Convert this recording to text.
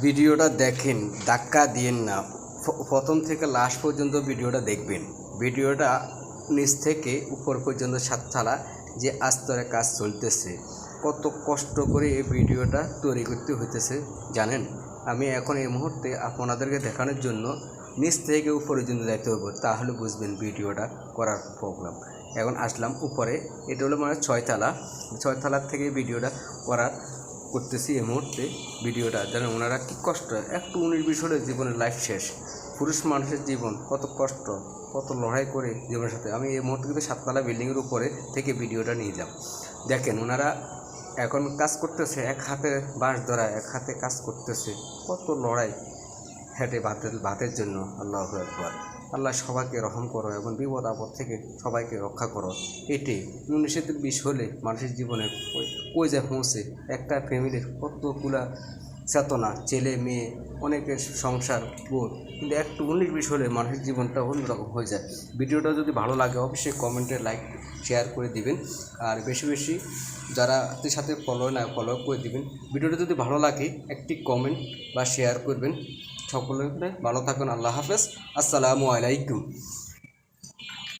ভিডিওটা দেখেন, ধাক্কা দিয়েন না। প্রথম থেকে লাস্ট পর্যন্ত ভিডিওটা দেখবেন। ভিডিওটা নিচ থেকে উপর পর্যন্ত সাততলা যে আস্তরে কাজ চলতেছে, কত কষ্ট করে এই ভিডিওটা তৈরি করতে হইতেছে জানেন। আমি এখন এই মুহূর্তে আপনাদেরকে দেখানোর জন্য নিচ থেকে উপর পর্যন্ত যাইতে হবে, তাহলে বুঝবেন ভিডিওটা করার প্রবলেম। এখন আসলাম উপরে, এটা হলো মানে ছয়তলার থেকে ভিডিওটা করতেছি এই মুহূর্তে। ভিডিওটা জানেন ওনারা কী কষ্ট, একটু 19-20 হলে জীবনের লাইফ শেষ। পুরুষ মানুষের জীবন কত কষ্ট, কত লড়াই করে জীবনের সাথে। আমি এই মুহূর্তে কিন্তু 7তলা বিল্ডিংয়ের উপরে থেকে ভিডিওটা নিয়ে যাব। দেখেন ওনারা এখন কাজ করতেছে, এক হাতে বাঁশ ধরা, এক হাতে কাজ করতেছে, কত লড়াই হেঁটে ভাতের জন্য। আল্লাহু আকবার। আল্লাহ সবাইকে রহম করো এবং বিপদ আপদ থেকে সবাইকে রক্ষা করো। এটি 19-20 হলে মানুষের জীবনে কই যায় পৌঁছে। একটা ফ্যামিলির কতগুলা চেতনা, ছেলে মেয়ে, অনেকের সংসার বোধ, কিন্তু একটু 19-20 হলে মানুষের জীবনটা অন্যরকম হয়ে যায়। ভিডিওটা যদি ভালো লাগে অবশ্যই কমেন্টে লাইক শেয়ার করে দিবেন, আর বেশি বেশি যারা সাথে ফলো করে দিবেন। ভিডিওটা যদি ভালো লাগে একটি কমেন্ট বা শেয়ার করবেন। সকলে ভালো থাকুন। আল্লাহ হাফেজ। আসসালামু আলাইকুম।